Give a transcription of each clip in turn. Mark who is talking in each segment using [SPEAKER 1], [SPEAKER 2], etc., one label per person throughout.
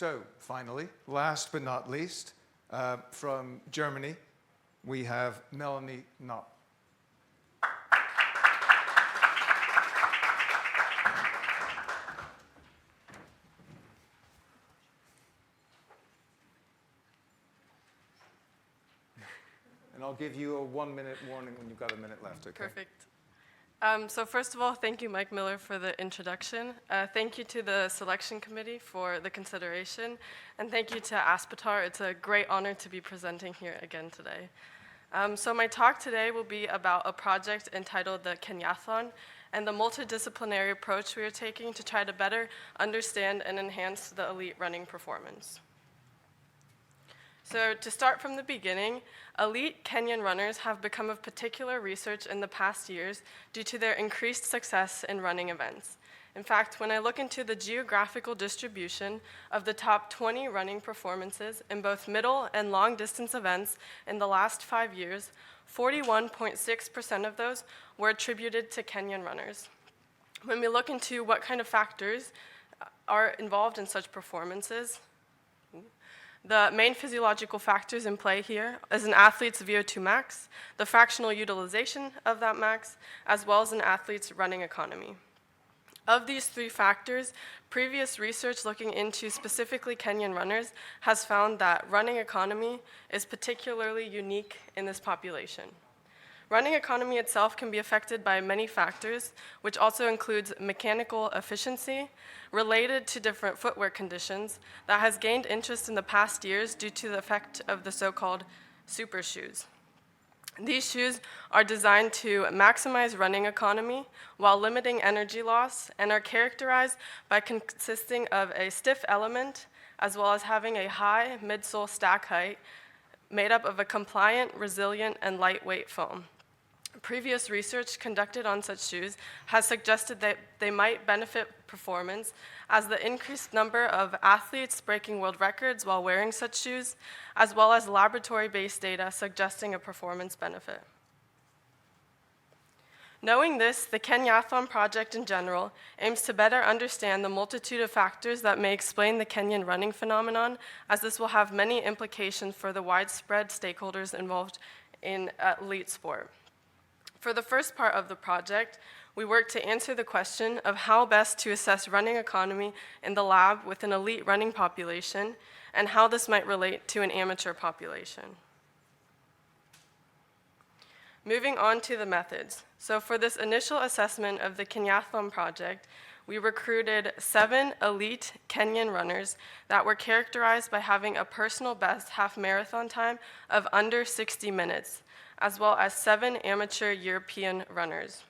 [SPEAKER 1] So, finally, last but not least, from Germany, we have Melanie Knopp. And I'll give you a 1-minute warning when you've got a minute left, okay?
[SPEAKER 2] Perfect. So first of all, thank you, Mike Miller, for the introduction. Thank you to the selection committee for the consideration. And thank you to Aspetar. It's a great honor to be presenting here again today. So my talk today will be about a project entitled the Kenyathlon and the multidisciplinary approach we are taking to try to better understand and enhance the elite running performance. So to start from the beginning, elite Kenyan runners have become of particular research in the past years due to their increased success in running events. In fact, when I look into the geographical distribution of the top 20 running performances in both middle and long distance events in the last 5 years, 41.6% of those were attributed to Kenyan runners. When we look into what kind of factors are involved in such performances, the main physiological factors in play here is an athlete's VO2 max, the fractional utilization of that max, as well as an athlete's running economy. Of these three factors, previous research looking into specifically Kenyan runners has found that running economy is particularly unique in this population. Running economy itself can be affected by many factors, which also includes mechanical efficiency related to different footwear conditions that has gained interest in the past years due to the effect of the so-called super shoes. These shoes are designed to maximize running economy while limiting energy loss and are characterized by consisting of a stiff element as well as having a high midsole stack height made up of a compliant, resilient, and lightweight foam. Previous research conducted on such shoes has suggested that they might benefit performance as the increased number of athletes breaking world records while wearing such shoes, as well as laboratory-based data suggesting a performance benefit. Knowing this, the Kenyathlon project in general aims to better understand the multitude of factors that may explain the Kenyan running phenomenon, as this will have many implications for the widespread stakeholders involved in elite sport. For the first part of the project, we worked to answer the question of how best to assess running economy in the lab with an elite running population and how this might relate to an amateur population. Moving on to the methods. So for this initial assessment of the Kenyathlon project, we recruited 7 elite Kenyan runners that were characterized by having a personal best half marathon time of under 60 minutes, as well as 7 amateur European runners.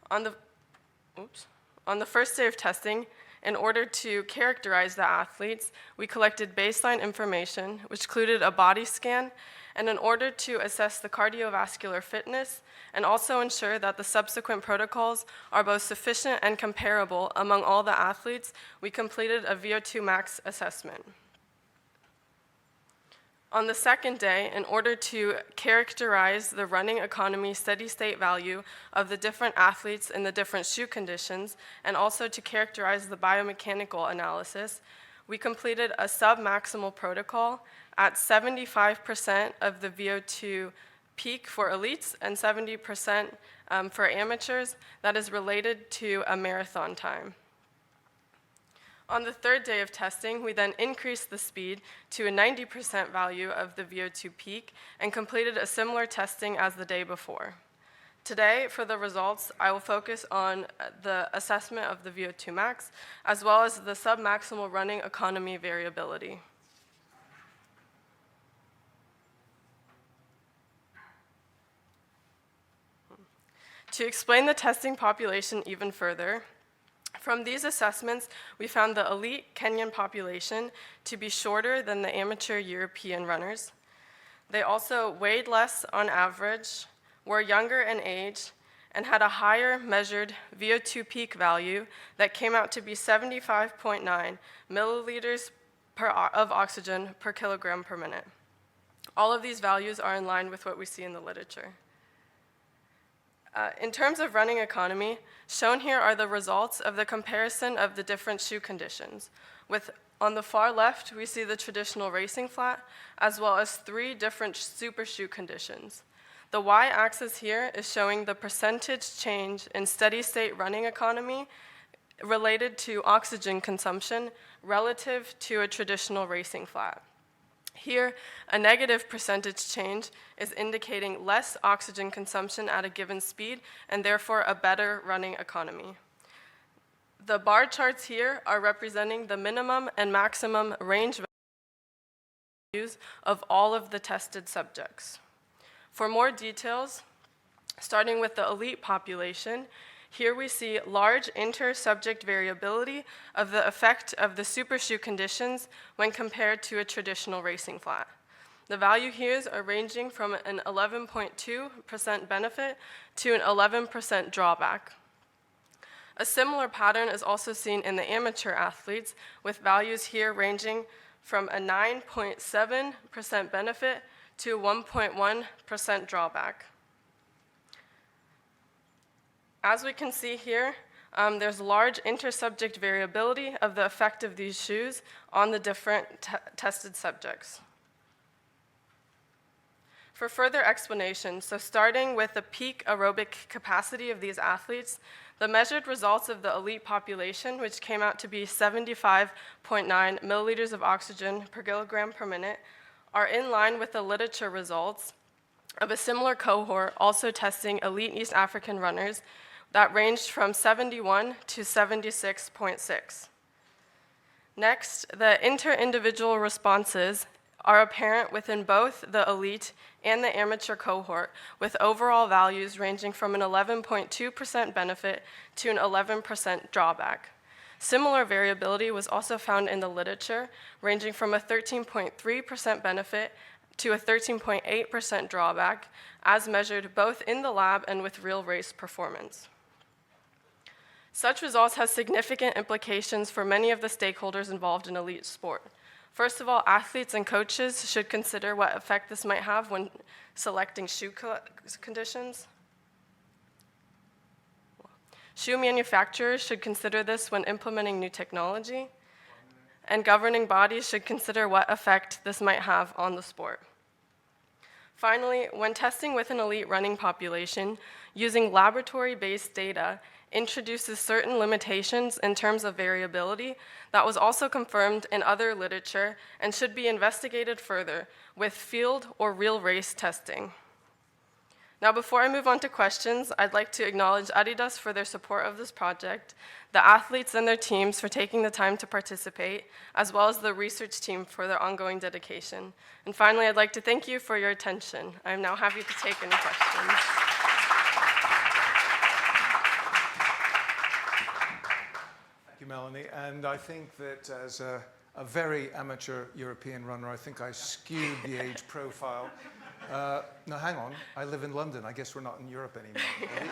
[SPEAKER 2] On the first day of testing, in order to characterize the athletes, we collected baseline information, which included a body scan, and in order to assess the cardiovascular fitness and also ensure that the subsequent protocols are both sufficient and comparable among all the athletes, we completed a VO2 max assessment. On the second day, in order to characterize the running economy steady-state value of the different athletes in the different shoe conditions, and also to characterize the biomechanical analysis, we completed a sub-maximal protocol at 75% of the VO2 peak for elites and 70% for amateurs that is related to a marathon time. On the third day of testing, we then increased the speed to a 90% value of the VO2 peak and completed a similar testing as the day before. Today, for the results, I will focus on the assessment of the VO2 max, as well as the sub-maximal running economy variability. To explain the testing population even further, from these assessments, we found the elite Kenyan population to be shorter than the amateur European runners. They also weighed less on average, were younger in age, and had a higher measured VO2 peak value that came out to be 75.9 milliliters of oxygen per kilogram per minute. All of these values are in line with what we see in the literature. In terms of running economy, shown here are the results of the comparison of the different shoe conditions, with On the far left, we see the traditional racing flat, as well as 3 different super shoe conditions. The y-axis here is showing the percentage change in steady-state running economy related to oxygen consumption relative to a traditional racing flat. Here, a negative percentage change is indicating less oxygen consumption at a given speed and therefore a better running economy. The bar charts here are representing the minimum and maximum range values of all of the tested subjects. For more details, starting with the elite population, here we see large inter-subject variability of the effect of the super shoe conditions when compared to a traditional racing flat. The value here are ranging from an 11.2% benefit to an 11% drawback. A similar pattern is also seen in the amateur athletes, with values here ranging from a 9.7% benefit to 1.1% drawback. As we can see here, there's large inter-subject variability of the effect of these shoes on the different tested subjects. For further explanation, so starting with the peak aerobic capacity of these athletes, the measured results of the elite population, which came out to be 75.9 milliliters of oxygen per kilogram per minute, are in line with the literature results of a similar cohort also testing elite East African runners that ranged from 71 to 76.6. Next, the inter-individual responses are apparent within both the elite and the amateur cohort, with overall values ranging from an 11.2% benefit to an 11% drawback. Similar variability was also found in the literature, ranging from a 13.3% benefit to a 13.8% drawback, as measured both in the lab and with real race performance. Such results have significant implications for many of the stakeholders involved in elite sport. First of all, athletes and coaches should consider what effect this might have when selecting shoe conditions. Shoe manufacturers should consider this when implementing new technology, and governing bodies should consider what effect this might have on the sport. Finally, when testing with an elite running population, using laboratory-based data introduces certain limitations in terms of variability that was also confirmed in other literature and should be investigated further with field or real race testing. Now, before I move on to questions, I'd like to acknowledge Adidas for their support of this project, the athletes and their teams for taking the time to participate, as well as the research team for their ongoing dedication. And finally, I'd like to thank you for your attention. I'm now happy to take any questions.
[SPEAKER 1] Thank you, Melanie. And I think that as a very amateur European runner, I think I skewed the age profile. No, hang on. I live in London. I guess we're not in Europe anymore.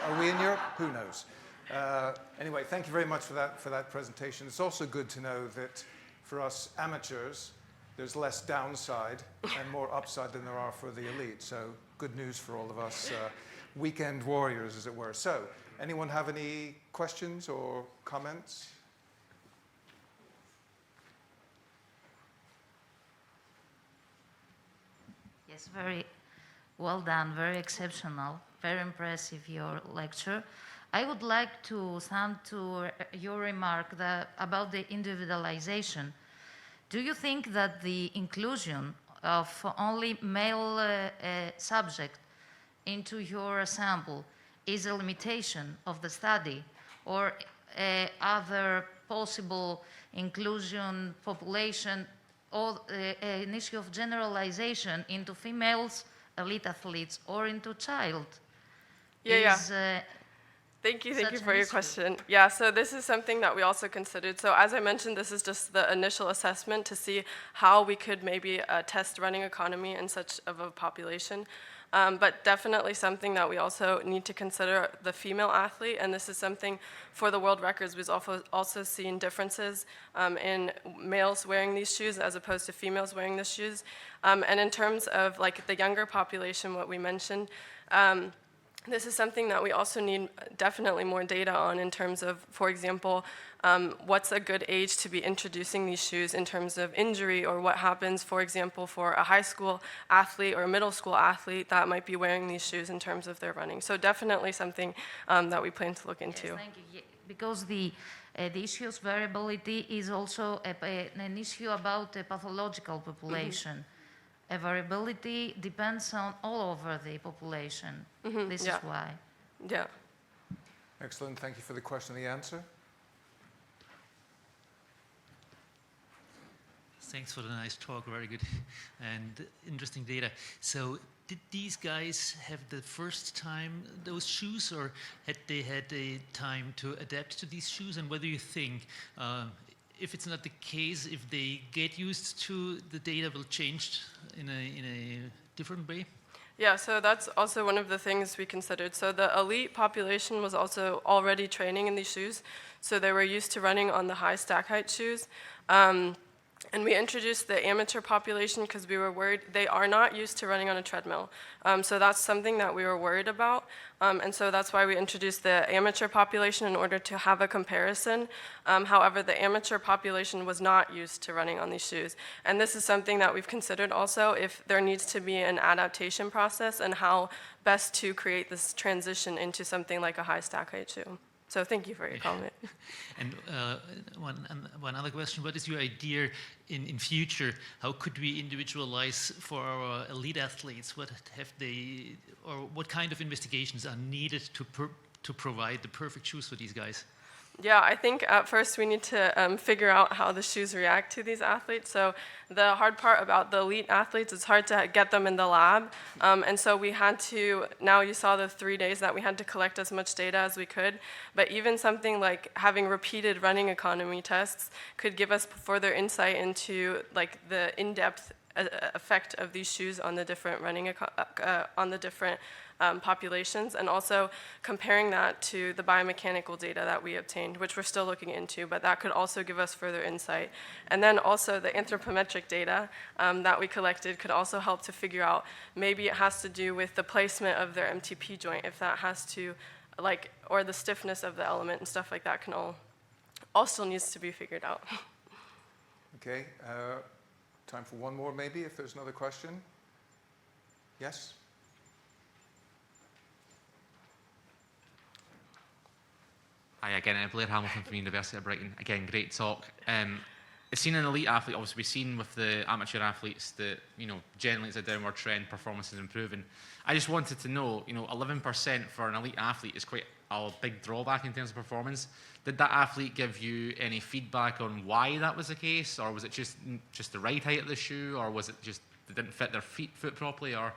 [SPEAKER 1] Are we in Europe? Who knows? Anyway, thank you very much for that presentation. It's also good to know that for us amateurs, there's less downside and more upside than there are for the elite. So good news for all of us weekend warriors, as it were. So anyone have any questions or comments?
[SPEAKER 3] Yes, very well done, very exceptional, very impressive, your lecture. I would like to sum to your remark about the individualization. Do you think that the inclusion of only male subject into your sample is a limitation of the study, or other possible inclusion population, or an issue of generalization into females, elite athletes, or into child?
[SPEAKER 2] Thank you for your question. Yeah, so this is something that we also considered. So as I mentioned, this is just the initial assessment to see how we could maybe test running economy in such of a population. But definitely something that we also need to consider the female athlete, and this is something for the world records. We've also seen differences in males wearing these shoes as opposed to females wearing the shoes. And in terms of like the younger population, what we mentioned, This is something that we also need definitely more data on in terms of, for example, what's a good age to be introducing these shoes in terms of injury, or what happens, for example, for a high school athlete or a middle school athlete that might be wearing these shoes in terms of their running. So definitely something that we plan to look into.
[SPEAKER 3] Yes, thank you. Because the issue of variability is also an issue about the pathological population. A variability depends on all over the population. This
[SPEAKER 2] Yeah.
[SPEAKER 3] is why.
[SPEAKER 2] Yeah.
[SPEAKER 1] Excellent. Thank you for the question and the answer.
[SPEAKER 4] Thanks for the nice talk, very good and interesting data. So did these guys have the first time those shoes, or had they had a time to adapt to these shoes? And what do you think, if it's not the case, if they get used to the data will change in a different way?
[SPEAKER 2] Yeah, so that's also one of the things we considered. So the elite population was also already training in these shoes, so they were used to running on the high stack height shoes. And we introduced the amateur population because we were worried they are not used to running on a treadmill. So that's something that we were worried about. And so that's why we introduced the amateur population in order to have a comparison. However, the amateur population was not used to running on these shoes. And this is something that we've considered also, if there needs to be an adaptation process and how best to create this transition into something like a high stack height shoe. So thank you for your comment.
[SPEAKER 4] And one other question, what is your idea in future? How could we individualize for our elite athletes? What have they, or what kind of investigations are needed to provide the perfect shoes for these guys?
[SPEAKER 2] Yeah, I think at first we need to figure out how the shoes react to these athletes. So the hard part about the elite athletes, it's hard to get them in the lab. And so we had to, now you saw the 3 days that we had to collect as much data as we could. But even something like having repeated running economy tests could give us further insight into like the in-depth effect of these shoes on the different populations, and also comparing that to the biomechanical data that we obtained, which we're still looking into, but that could also give us further insight. And then also the anthropometric data that we collected could also help to figure out, maybe it has to do with the placement of their MTP joint, if that has to, like, or the stiffness of the element and stuff like that can all still needs to be figured out.
[SPEAKER 1] Okay. Time for one more, maybe, if there's another question. Yes?
[SPEAKER 5] Hi again, Blair Hamilton from the University of Brighton. Again, great talk. It's seen an elite athlete, obviously we've seen with the amateur athletes that, generally it's a downward trend, performance is improving. I just wanted to know, 11% for an elite athlete is quite a big drawback in terms of performance. Did that athlete give you any feedback on why that was the case? Or was it just the right height of the shoe? Or was it just they didn't fit their foot properly? Or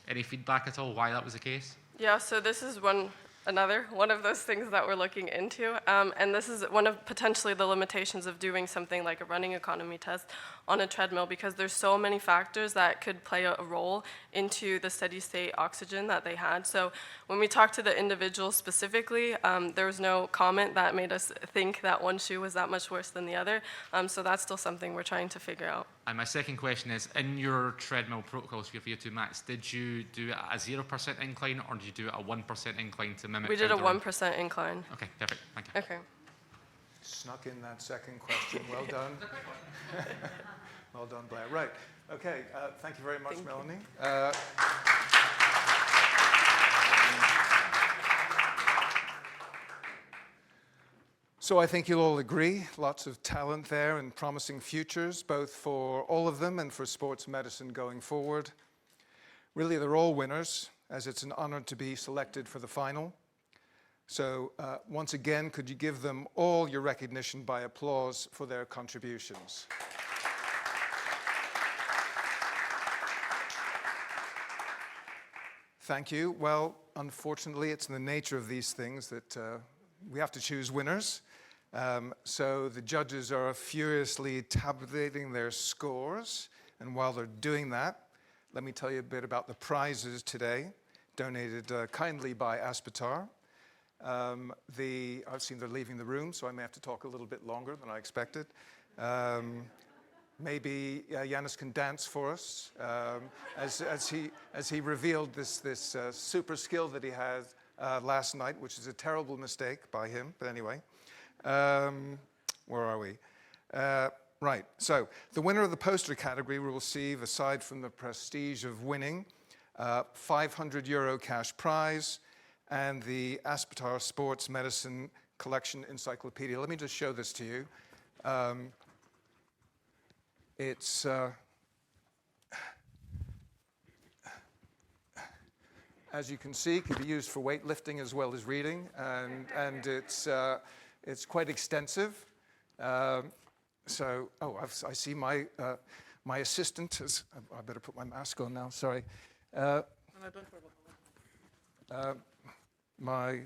[SPEAKER 5] any feedback at all why that was the case?
[SPEAKER 2] Yeah, so this is one of those things that we're looking into. And this is one of potentially the limitations of doing something like a running economy test on a treadmill, because there's so many factors that could play a role into the steady state oxygen that they had. So when we talked to the individual specifically, there was no comment that made us think that one shoe was that much worse than the other. So that's still something we're trying to figure out.
[SPEAKER 5] And my second question is, in your treadmill protocols for your VO2 max, did you do it at a 0% incline, or did you do it at a 1% incline to mimic?
[SPEAKER 2] We did a 1% incline.
[SPEAKER 5] Okay, perfect, thank you.
[SPEAKER 2] Okay.
[SPEAKER 1] Snuck in that second question. Well done. Well done, Blair. Right. Okay. Thank you very much, Melanie. So I think you'll all agree, lots of talent there and promising futures, both for all of them and for sports medicine going forward. Really, they're all winners, as it's an honor to be selected for the final. So once again, could you give them all your recognition by applause for their contributions? Thank you. Well, unfortunately, it's in the nature of these things that we have to choose winners. So the judges are furiously tabulating their scores. And while they're doing that, let me tell you a bit about the prizes today, donated kindly by Aspetar. I've seen they're leaving the room, so I may have to talk a little bit longer than I expected. Maybe Yanis can dance for us as he revealed this super skill that he had last night, which is a terrible mistake by him. But anyway, where are we? Right. So the winner of the poster category will receive, aside from the prestige of winning, €500 cash prize and the Aspetar Sports Medicine Collection Encyclopedia. Let me just show this to you. It's as you can see, can be used for weightlifting as well as reading, and it's quite extensive. So, I see my assistant is. I better put my mask on now. Sorry. My